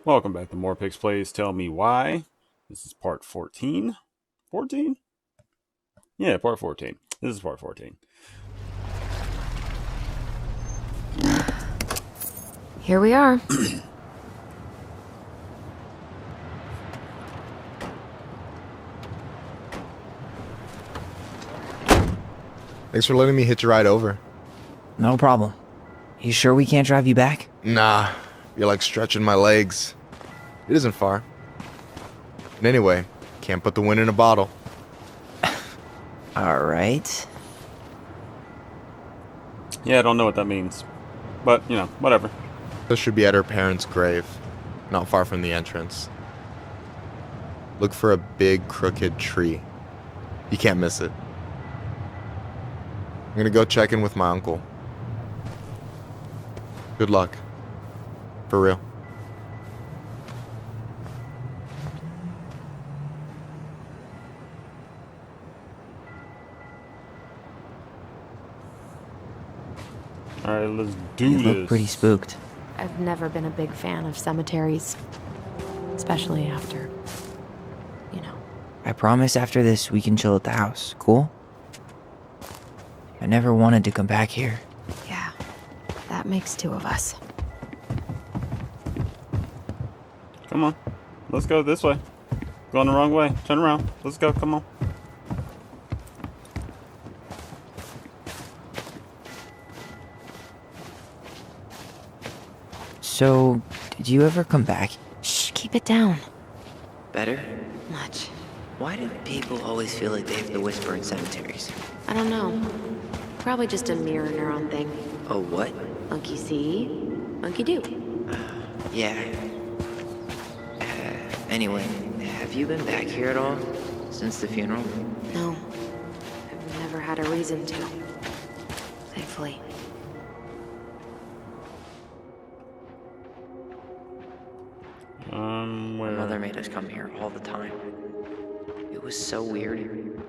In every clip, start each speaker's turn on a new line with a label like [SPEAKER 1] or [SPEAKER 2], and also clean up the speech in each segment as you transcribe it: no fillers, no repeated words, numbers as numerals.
[SPEAKER 1] Welcome back to Morrpix Plays Tell Me Why. This is part 14. 14? Yeah, part 14. This is part 14.
[SPEAKER 2] Here we are.
[SPEAKER 3] Thanks for letting me hitch a ride over.
[SPEAKER 4] No problem. You sure we can't drive you back?
[SPEAKER 3] Nah, you're like stretching my legs. It isn't far. And anyway, can't put the wind in a bottle.
[SPEAKER 4] Alright.
[SPEAKER 1] Yeah, I don't know what that means. But, whatever.
[SPEAKER 3] This should be at her parents' grave, not far from the entrance. Look for a big crooked tree. You can't miss it. I'm gonna go check in with my uncle. Good luck. For real.
[SPEAKER 1] Alright, let's do
[SPEAKER 4] You
[SPEAKER 1] this.
[SPEAKER 4] look pretty spooked.
[SPEAKER 2] I've never been a big fan of cemeteries. Especially after,
[SPEAKER 4] I promise after this we can chill at the house, cool? I never wanted to come back here.
[SPEAKER 2] Yeah, that makes two of us.
[SPEAKER 1] Come on. Let's go this way. Going the wrong way. Turn around. Let's go. Come on.
[SPEAKER 4] So, did you ever come back?
[SPEAKER 2] Shh, keep it down.
[SPEAKER 4] Better?
[SPEAKER 2] Much.
[SPEAKER 4] Why do people always feel like they have to whisper in cemeteries?
[SPEAKER 2] I don't know. Probably just a mirror neuron thing.
[SPEAKER 4] Oh, what?
[SPEAKER 2] Monkey see, monkey do.
[SPEAKER 4] Yeah. Anyway, have you been back here at all? Since the funeral?
[SPEAKER 2] No, I've never had a reason to. Thankfully.
[SPEAKER 1] Where?
[SPEAKER 4] My mother made us come here all the time. It was so weird.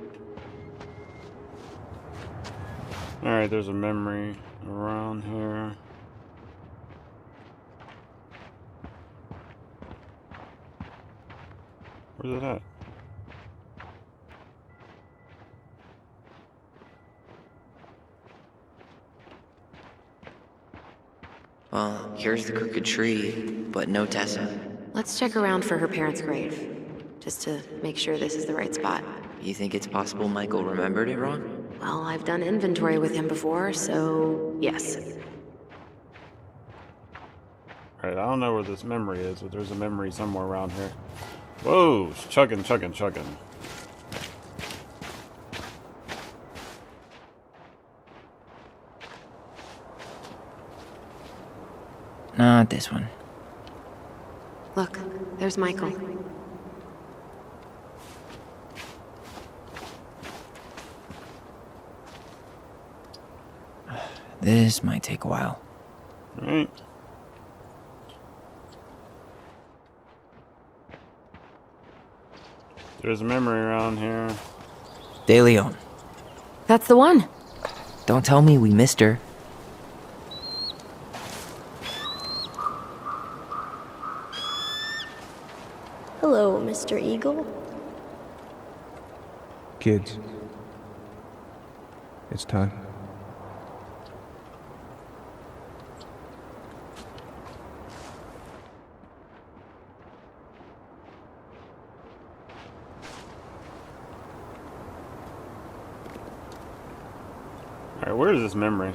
[SPEAKER 1] Alright, there's a memory around here. Where's it at?
[SPEAKER 4] Well, here's the crooked tree, but no Tessa.
[SPEAKER 2] Let's check around for her parents' grave. Just to make sure this is the right spot.
[SPEAKER 4] You think it's possible Michael remembered it wrong?
[SPEAKER 2] Well, I've done inventory with him before, so yes.
[SPEAKER 1] Alright, I don't know where this memory is, but there's a memory somewhere around here. Whoa! It's chugging.
[SPEAKER 4] Not this one.
[SPEAKER 2] Look, there's Michael.
[SPEAKER 4] This might take a while.
[SPEAKER 1] Alright. There's a memory around here.
[SPEAKER 4] De Leon.
[SPEAKER 2] That's the one.
[SPEAKER 4] Don't tell me we missed her.
[SPEAKER 5] Hello, Mr. Eagle.
[SPEAKER 6] Kids, it's time.
[SPEAKER 1] Alright, where is this memory?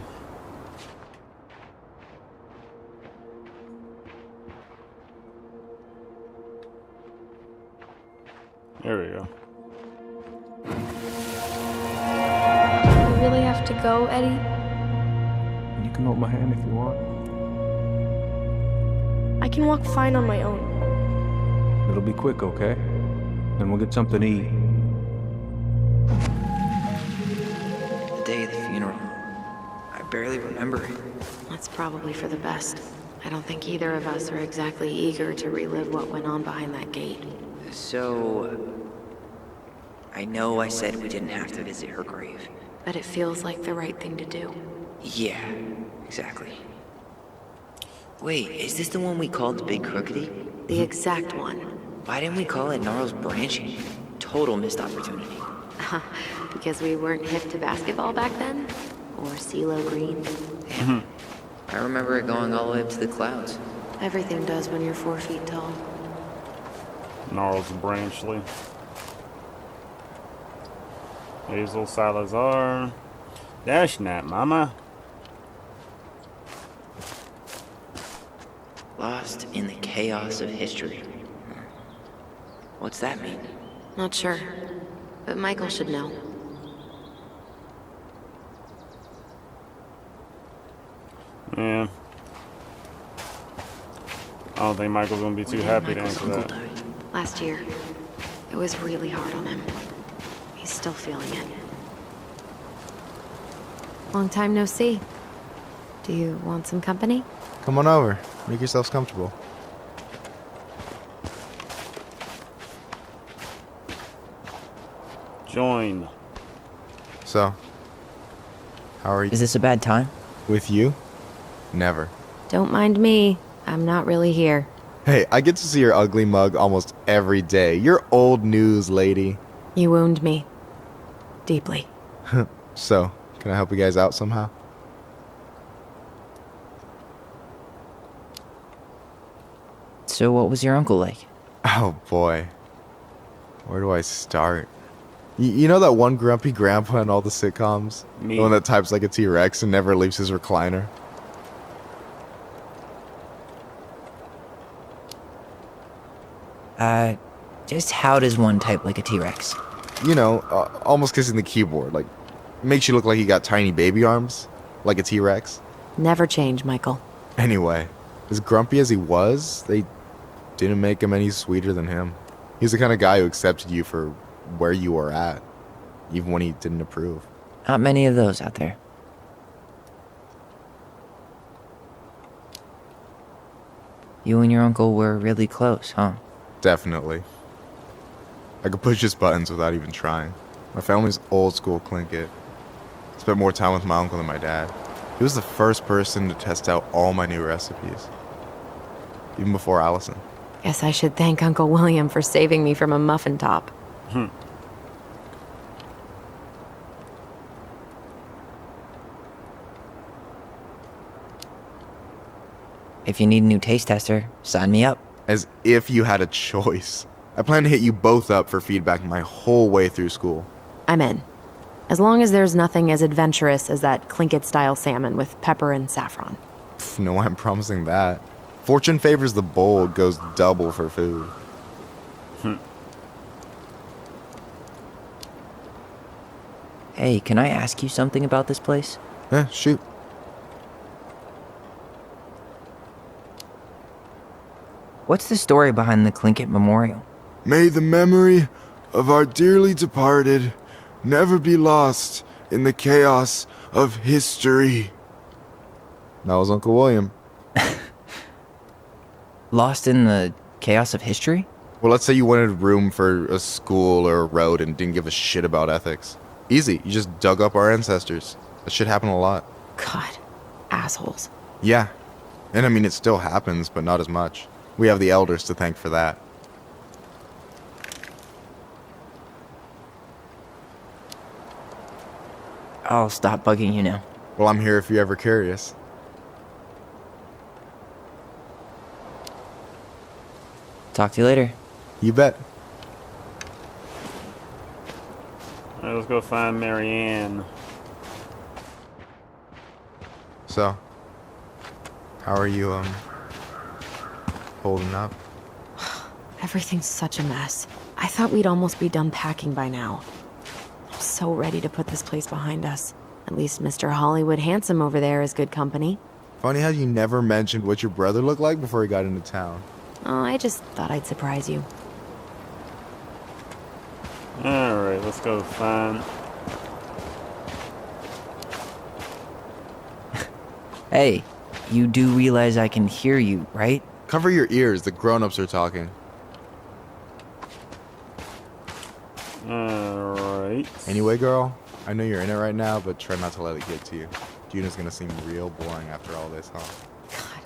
[SPEAKER 1] There we go.
[SPEAKER 5] We really have to go, Eddie?
[SPEAKER 6] You can hold my hand if you want.
[SPEAKER 5] I can walk fine on my own.
[SPEAKER 6] It'll be quick, okay? Then we'll get something to eat.
[SPEAKER 4] The day of the funeral. I barely remember it.
[SPEAKER 2] That's probably for the best. I don't think either of us are exactly eager to relive what went on behind that gate.
[SPEAKER 4] So, I know I said we didn't have to visit her grave.
[SPEAKER 2] But it feels like the right thing to do.
[SPEAKER 4] Yeah, exactly. Wait, is this the one we called the Big Crookedy?
[SPEAKER 2] The exact one.
[SPEAKER 4] Why didn't we call it Gnarl's branching? Total missed opportunity.
[SPEAKER 2] Because we weren't hip to basketball back then? Or CeeLo Green?
[SPEAKER 4] Damn. I remember it going all the way up to the clouds.
[SPEAKER 2] Everything does when you're 4 feet tall.
[SPEAKER 1] Gnarls Branchley. Hazel Salazar. Dash Nat, mama.
[SPEAKER 4] Lost in the chaos of history. What's that mean?
[SPEAKER 2] Not sure. But Michael should know.
[SPEAKER 1] Yeah. I don't think Michael's gonna be too happy to answer that.
[SPEAKER 2] Last year. It was really hard on him. He's still feeling it. Long time no see. Do you want some company?
[SPEAKER 3] Come on over. Make yourselves comfortable.
[SPEAKER 1] Join.
[SPEAKER 3] So, how are you?
[SPEAKER 4] Is this a bad time?
[SPEAKER 3] With you? Never.
[SPEAKER 2] Don't mind me. I'm not really here.
[SPEAKER 3] Hey, I get to see your ugly mug almost every day. You're old news, lady.
[SPEAKER 2] You wound me. Deeply.
[SPEAKER 3] So, can I help you guys out somehow?
[SPEAKER 4] So what was your uncle like?
[SPEAKER 3] Oh boy. Where do I start? You know that one grumpy grandpa in all the sitcoms?
[SPEAKER 1] Me.
[SPEAKER 3] The one that types like a T-Rex and never leaves his recliner?
[SPEAKER 4] Just how does one type like a T-Rex?
[SPEAKER 3] You know, almost kissing the keyboard. Like, makes you look like you got tiny baby arms. Like a T-Rex.
[SPEAKER 2] Never change, Michael.
[SPEAKER 3] Anyway, as grumpy as he was, they didn't make him any sweeter than him. He's the kind of guy who accepted you for where you were at, even when he didn't approve.
[SPEAKER 4] Not many of those out there. You and your uncle were really close, huh?
[SPEAKER 3] Definitely. I could push his buttons without even trying. My family's old school Tlingit. Spent more time with my uncle than my dad. He was the first person to test out all my new recipes. Even before Allison.
[SPEAKER 2] Guess I should thank Uncle William for saving me from a muffin top.
[SPEAKER 4] If you need a new taste tester, sign me up.
[SPEAKER 3] As if you had a choice. I plan to hit you both up for feedback my whole way through school.
[SPEAKER 2] I'm in. As long as there's nothing as adventurous as that Tlingit-style salmon with pepper and saffron.
[SPEAKER 3] Pff, no, I'm promising that. Fortune favors the bold, goes double for food.
[SPEAKER 4] Hey, can I ask you something about this place?
[SPEAKER 3] Shoot.
[SPEAKER 4] What's the story behind the Tlingit Memorial?
[SPEAKER 7] May the memory of our dearly departed never be lost in the chaos of history.
[SPEAKER 3] That was Uncle William.
[SPEAKER 4] Lost in the chaos of history?
[SPEAKER 3] Well, let's say you wanted room for a school or a road and didn't give a shit about ethics. Easy, you just dug up our ancestors. That shit happened a lot.
[SPEAKER 2] God, assholes.
[SPEAKER 3] Yeah. And I mean, it still happens, but not as much. We have the elders to thank for that.
[SPEAKER 4] I'll stop bugging you now.
[SPEAKER 3] Well, I'm here if you're ever curious.
[SPEAKER 4] Talk to you later.
[SPEAKER 3] You bet.
[SPEAKER 1] Alright, let's go find Marianne.
[SPEAKER 3] So, how are you, holding up?
[SPEAKER 2] Everything's such a mess. I thought we'd almost be done packing by now. I'm so ready to put this place behind us. At least Mr. Hollywood Handsome over there is good company.
[SPEAKER 3] Funny how you never mentioned what your brother looked like before he got into town.
[SPEAKER 2] Oh, I just thought I'd surprise you.
[SPEAKER 1] Alright, let's go find...
[SPEAKER 4] Hey, you do realize I can hear you, right?
[SPEAKER 3] Cover your ears, the grown-ups are talking.
[SPEAKER 1] Alright.
[SPEAKER 3] Anyway, girl, I know you're in it right now, but try not to let it get to you. Juna's gonna seem real boring after all this, huh?
[SPEAKER 2] God,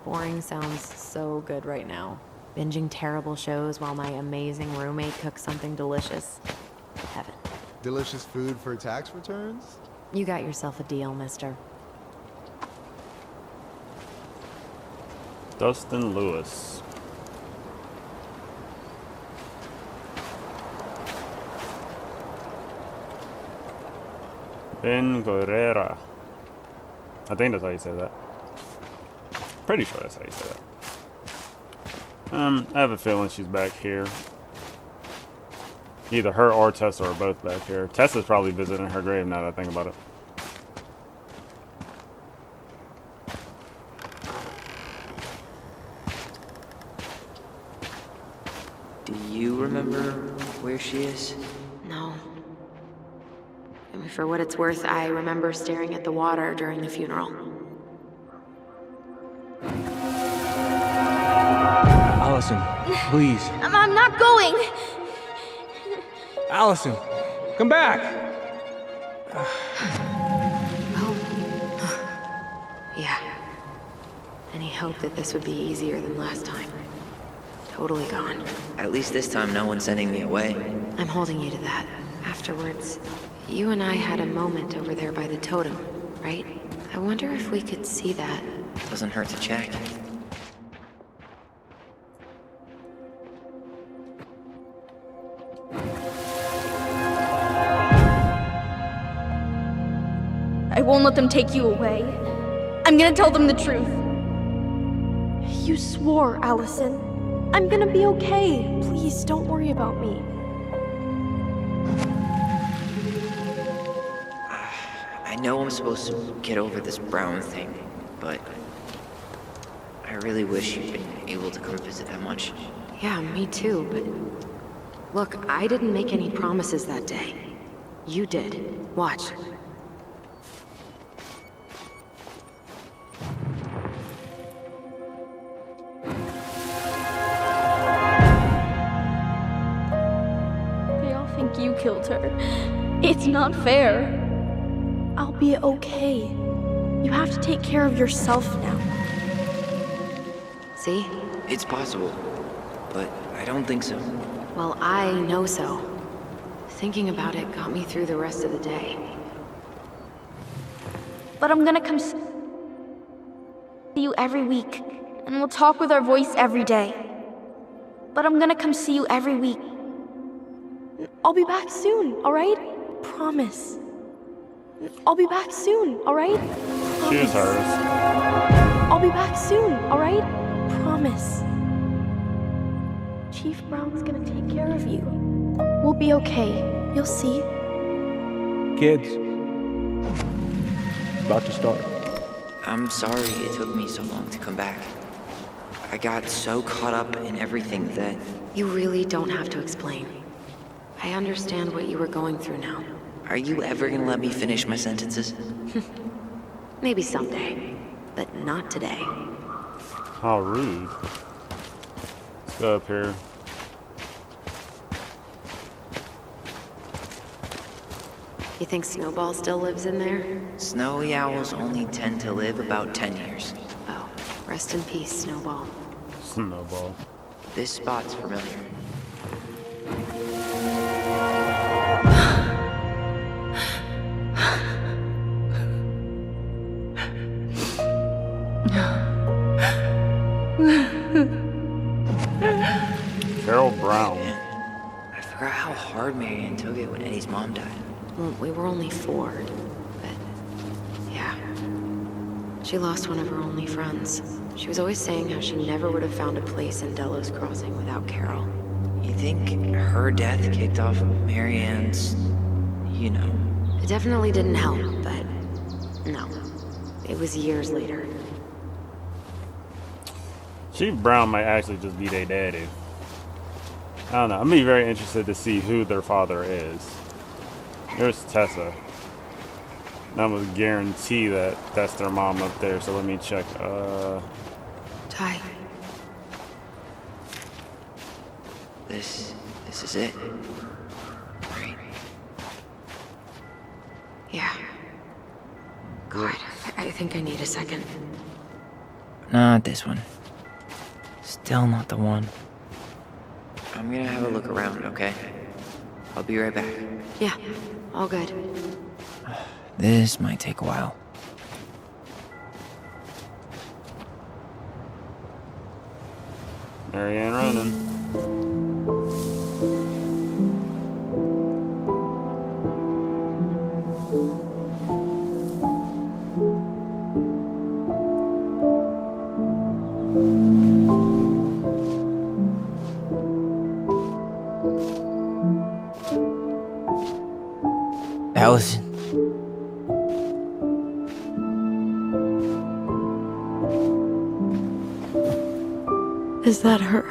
[SPEAKER 2] boring sounds so good right now. binging terrible shows while my amazing roommate cooks something delicious. Heaven.
[SPEAKER 3] Delicious food for tax returns?
[SPEAKER 2] You got yourself a deal, mister.
[SPEAKER 1] Dustin Lewis. Ben Guerrera. I think that's how you say that. Pretty sure that's how you say that. I have a feeling she's back here. Either her or Tessa are both back here. Tessa's probably visiting her grave now that I think about it.
[SPEAKER 4] Do you remember where she is?
[SPEAKER 2] No. I mean, for what it's worth, I remember staring at the water during the funeral.
[SPEAKER 6] Allison, please.
[SPEAKER 5] I'm not going!
[SPEAKER 6] Allison, come back!
[SPEAKER 2] Yeah. Any hope that this would be easier than last time? Totally gone.
[SPEAKER 4] At least this time no one's sending me away.
[SPEAKER 2] I'm holding you to that. Afterwards, you and I had a moment over there by the totem, right? I wonder if we could see that.
[SPEAKER 4] Doesn't hurt to check.
[SPEAKER 5] I won't let them take you away. I'm gonna tell them the truth. You swore, Allison. I'm gonna be okay. Please, don't worry about me.
[SPEAKER 4] I know I'm supposed to get over this Brown thing, but I really wish you'd been able to come visit that much.
[SPEAKER 2] Yeah, me too, but... Look, I didn't make any promises that day. You did. Watch.
[SPEAKER 5] They all think you killed her. It's not fair. I'll be okay. You have to take care of yourself now.
[SPEAKER 2] See?
[SPEAKER 4] It's possible, but I don't think so.
[SPEAKER 2] Well, I know so. Thinking about it got me through the rest of the day.
[SPEAKER 5] But I'm gonna come see you every week, and we'll talk with our voice every day. But I'm gonna come see you every week. I'll be back soon, alright? Promise. I'll be back soon, alright?
[SPEAKER 1] Choose hers.
[SPEAKER 5] I'll be back soon, alright? Promise. Chief Brown's gonna take care of you. We'll be okay. You'll see.
[SPEAKER 6] Kids. About to start.
[SPEAKER 4] I'm sorry it took me so long to come back. I got so caught up in everything that...
[SPEAKER 2] You really don't have to explain. I understand what you were going through now.
[SPEAKER 4] Are you ever gonna let me finish my sentences?
[SPEAKER 2] Maybe someday, but not today.
[SPEAKER 1] How rude. Let's go up here.
[SPEAKER 2] You think Snowball still lives in there?
[SPEAKER 4] Snowy owls only tend to live about 10 years.
[SPEAKER 2] Oh, rest in peace, Snowball.
[SPEAKER 1] Snowball.
[SPEAKER 4] This spot's familiar.
[SPEAKER 1] Carol Brown.
[SPEAKER 4] Man, I forgot how hard Marianne took it when Eddie's mom died.
[SPEAKER 2] Well, we were only 4, but yeah. She lost one of her only friends. She was always saying how she never would have found a place in Delos Crossing without Carol.
[SPEAKER 4] You think her death kicked off Marianne's,
[SPEAKER 2] It definitely didn't help, but no. It was years later.
[SPEAKER 1] Chief Brown might actually just be their daddy. I don't know. I'm gonna be very interested to see who their father is. There's Tessa. I'm gonna guarantee that that's their mom up there, so let me check.
[SPEAKER 2] Ty,
[SPEAKER 4] This is it. Right?
[SPEAKER 2] yeah. God, I think I need a second.
[SPEAKER 4] Not this one. Still not the one. I'm gonna have a look around, okay? I'll be right back.
[SPEAKER 2] Yeah, all good.
[SPEAKER 4] This might take a while.
[SPEAKER 1] Marianne running.
[SPEAKER 4] Allison.
[SPEAKER 2] Is that her?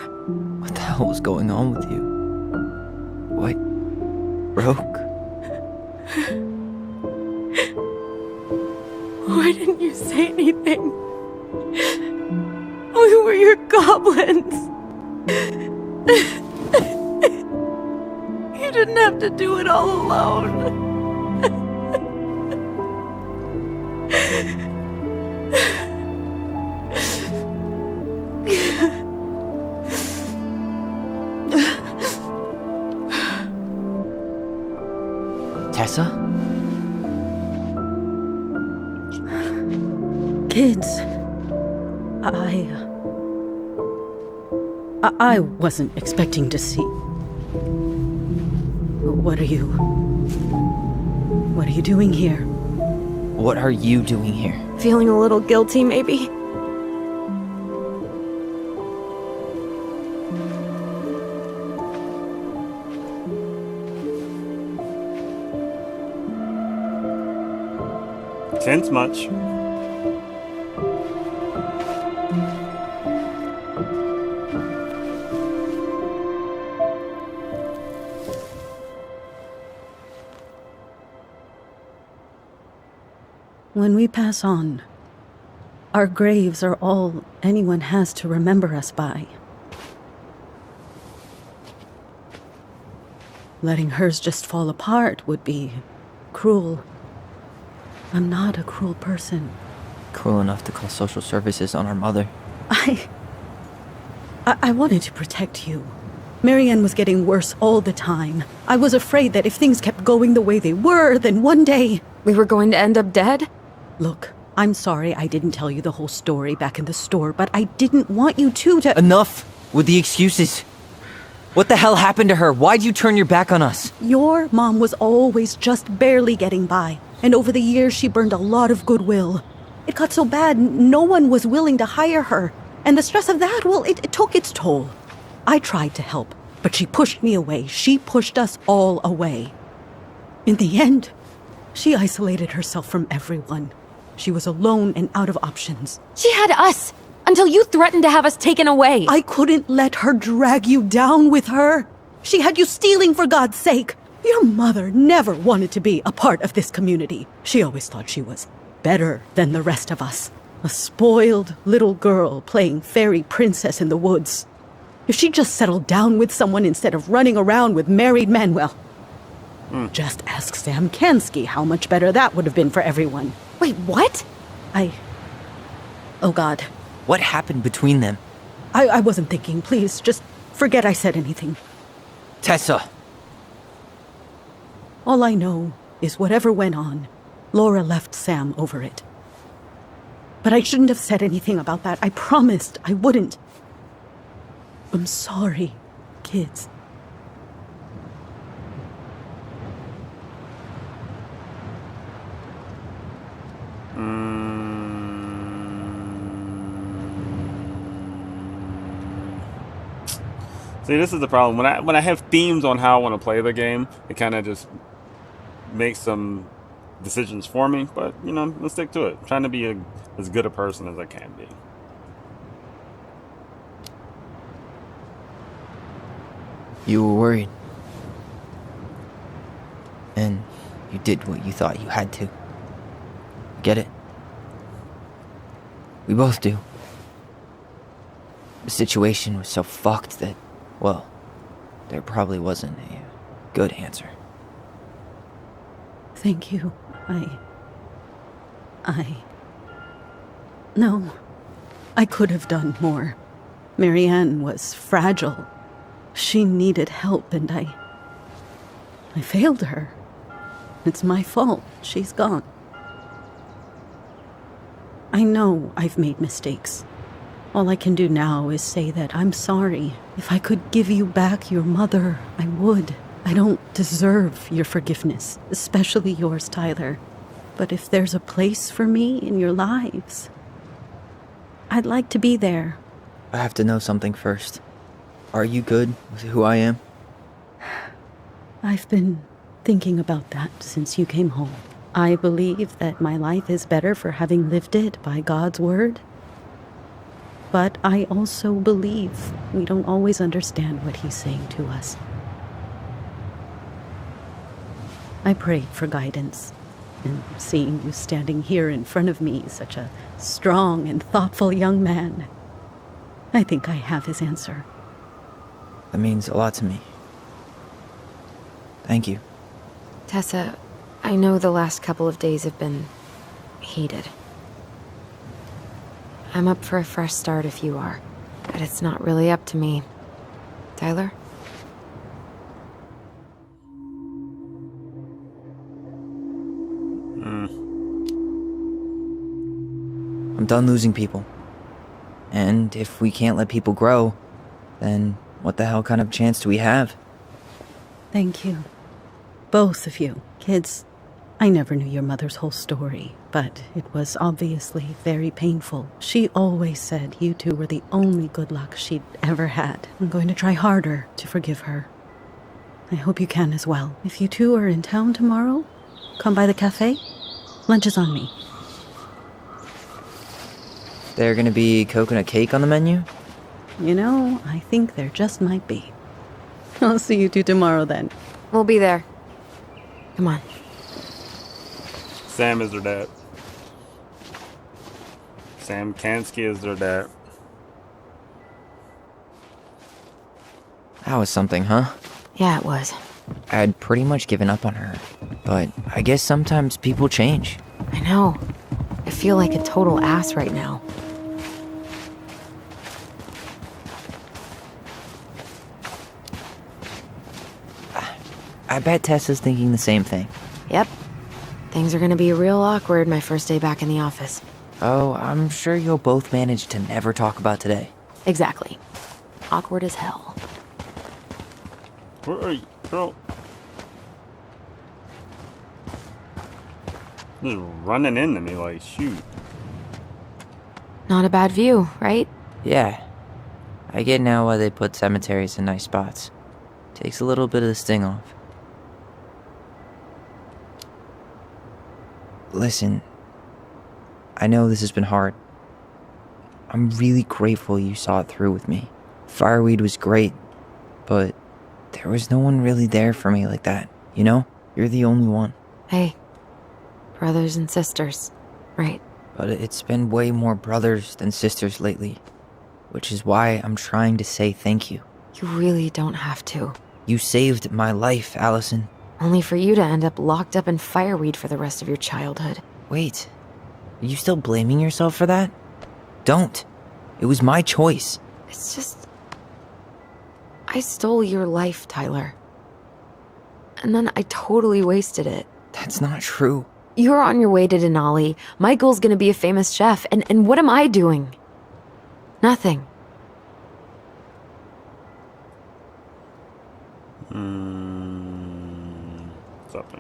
[SPEAKER 4] What the hell was going on with you? What? Broke?
[SPEAKER 2] Why didn't you say anything? We were your goblins. You didn't have to do it all alone.
[SPEAKER 4] Tessa?
[SPEAKER 8] Kids, I wasn't expecting to see. What are you doing here?
[SPEAKER 4] What are you doing here?
[SPEAKER 2] Feeling a little guilty, maybe?
[SPEAKER 1] Sense much.
[SPEAKER 8] When we pass on, our graves are all anyone has to remember us by. Letting hers just fall apart would be cruel. I'm not a cruel person.
[SPEAKER 4] Cruel enough to call social services on our mother.
[SPEAKER 8] I wanted to protect you. Marianne was getting worse all the time. I was afraid that if things kept going the way they were, then one day...
[SPEAKER 2] We were going to end up dead?
[SPEAKER 8] Look, I'm sorry I didn't tell you the whole story back in the store, but I didn't want you to...
[SPEAKER 4] Enough with the excuses. What the hell happened to her? Why'd you turn your back on us?
[SPEAKER 8] Your mom was always just barely getting by, and over the years she burned a lot of goodwill. It got so bad, no one was willing to hire her, and the stress of that, well, it took its toll. I tried to help, but she pushed me away. She pushed us all away. In the end, she isolated herself from everyone. She was alone and out of options.
[SPEAKER 2] She had us! Until you threatened to have us taken away!
[SPEAKER 8] I couldn't let her drag you down with her. She had you stealing, for God's sake. Your mother never wanted to be a part of this community. She always thought she was better than the rest of us. A spoiled little girl playing fairy princess in the woods. If she just settled down with someone instead of running around with married men, well... Just ask Sam Kansky how much better that would have been for everyone.
[SPEAKER 2] Wait, what?
[SPEAKER 8] Oh God.
[SPEAKER 4] What happened between them?
[SPEAKER 8] I wasn't thinking. Please, just forget I said anything.
[SPEAKER 4] Tessa!
[SPEAKER 8] All I know is whatever went on, Laura left Sam over it. But I shouldn't have said anything about that. I promised I wouldn't. I'm sorry, kids.
[SPEAKER 1] See, this is the problem. When I have themes on how I want to play the game, it kind of just makes some decisions for me. But, you know, let's stick to it. I'm trying to be as good a person as I can be.
[SPEAKER 4] You were worried. And you did what you thought you had to. Get it? We both do. The situation was so fucked that, well, there probably wasn't a good answer.
[SPEAKER 8] Thank you. No. I could have done more. Marianne was fragile. She needed help, and I failed her. It's my fault. She's gone. I know I've made mistakes. All I can do now is say that I'm sorry. If I could give you back your mother, I would. I don't deserve your forgiveness, especially yours, Tyler. But if there's a place for me in your lives, I'd like to be there.
[SPEAKER 4] I have to know something first. Are you good with who I am?
[SPEAKER 8] I've been thinking about that since you came home. I believe that my life is better for having lived it by God's word. But I also believe we don't always understand what he's saying to us. I prayed for guidance, and seeing you standing here in front of me, such a strong and thoughtful young man, I think I have his answer.
[SPEAKER 4] That means a lot to me. Thank you.
[SPEAKER 2] Tessa, I know the last couple of days have been heated. I'm up for a fresh start if you are, but it's not really up to me. Tyler?
[SPEAKER 4] I'm done losing people. And if we can't let people grow, then what the hell kind of chance do we have?
[SPEAKER 8] Thank you. Both of you. Kids, I never knew your mother's whole story, but it was obviously very painful. She always said you two were the only good luck she'd ever had. I'm going to try harder to forgive her. I hope you can as well. If you two are in town tomorrow, come by the cafe. Lunch is on me.
[SPEAKER 4] There gonna be coconut cake on the menu?
[SPEAKER 8] You know, I think there just might be. I'll see you two tomorrow then.
[SPEAKER 2] We'll be there. Come on.
[SPEAKER 1] Sam is their dad. Sam Kansky is their dad.
[SPEAKER 4] That was something, huh?
[SPEAKER 2] Yeah, it was.
[SPEAKER 4] I had pretty much given up on her, but I guess sometimes people change.
[SPEAKER 2] I know. I feel like a total ass right now.
[SPEAKER 4] I bet Tessa's thinking the same thing.
[SPEAKER 2] Yep. Things are gonna be real awkward my first day back in the office.
[SPEAKER 4] Oh, I'm sure you'll both manage to never talk about today.
[SPEAKER 2] Exactly. Awkward as hell.
[SPEAKER 1] Where are you, girl? Just running into me like, shoot.
[SPEAKER 2] Not a bad view, right?
[SPEAKER 4] Yeah. I get now why they put cemeteries in nice spots. Takes a little bit of the sting off. Listen, I know this has been hard. I'm really grateful you saw it through with me. Fireweed was great, but there was no one really there for me like that, you know? You're the only one.
[SPEAKER 2] Hey. Brothers and sisters. Right.
[SPEAKER 4] But it's been way more brothers than sisters lately, which is why I'm trying to say thank you.
[SPEAKER 2] You really don't have to.
[SPEAKER 4] You saved my life, Allison.
[SPEAKER 2] Only for you to end up locked up in fireweed for the rest of your childhood.
[SPEAKER 4] Wait, are you still blaming yourself for that? Don't. It was my choice.
[SPEAKER 2] It's just... I stole your life, Tyler. And then I totally wasted it.
[SPEAKER 4] That's not true.
[SPEAKER 2] You're on your way to Denali. Michael's gonna be a famous chef, and what am I doing? Nothing.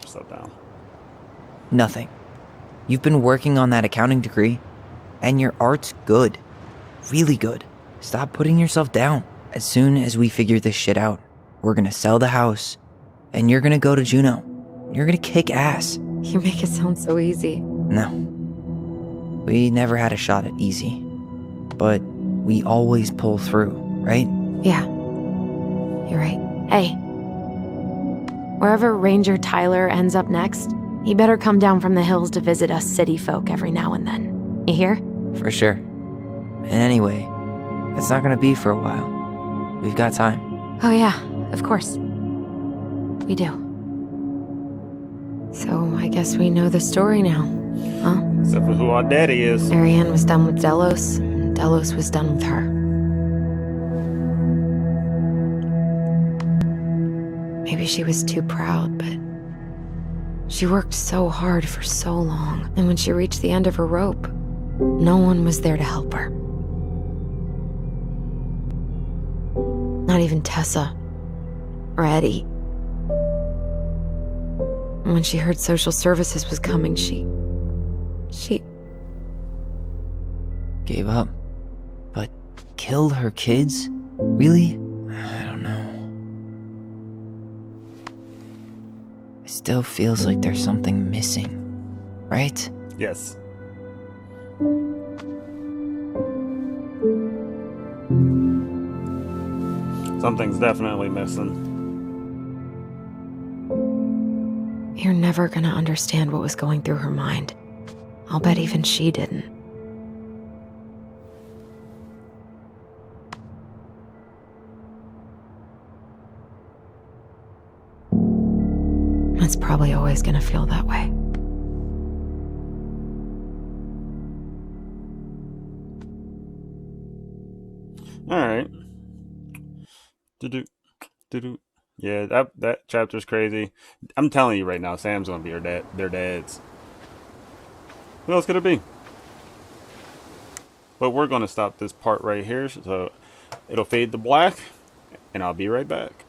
[SPEAKER 1] Stop down.
[SPEAKER 4] Nothing. You've been working on that accounting degree, and your art's good. Really good. Stop putting yourself down. As soon as we figure this shit out, we're gonna sell the house, and you're gonna go to Juneau. You're gonna kick ass.
[SPEAKER 2] You make it sound so easy.
[SPEAKER 4] No. We never had a shot at easy. But we always pull through, right?
[SPEAKER 2] Yeah. You're right. Hey. Wherever Ranger Tyler ends up next, he better come down from the hills to visit us city folk every now and then. You hear?
[SPEAKER 4] For sure. And anyway, it's not gonna be for a while. We've got time.
[SPEAKER 2] Oh yeah, of course. We do. So I guess we know the story now, huh?
[SPEAKER 1] Except for who our daddy is.
[SPEAKER 2] Marianne was done with Delos, and Delos was done with her. Maybe she was too proud, but she worked so hard for so long, and when she reached the end of her rope, no one was there to help her. Not even Tessa or Eddie. And when she heard social services was coming, she
[SPEAKER 4] Gave up. But killed her kids? Really? I don't know. It still feels like there's something missing, right?
[SPEAKER 1] Yes. Something's definitely missing.
[SPEAKER 2] You're never gonna understand what was going through her mind. I'll bet even she didn't. It's probably always gonna feel that way.
[SPEAKER 1] Alright. Yeah, that chapter's crazy. I'm telling you right now, Sam's gonna be their dads. Who else could it be? But we're gonna stop this part right here, so it'll fade to black, and I'll be right back.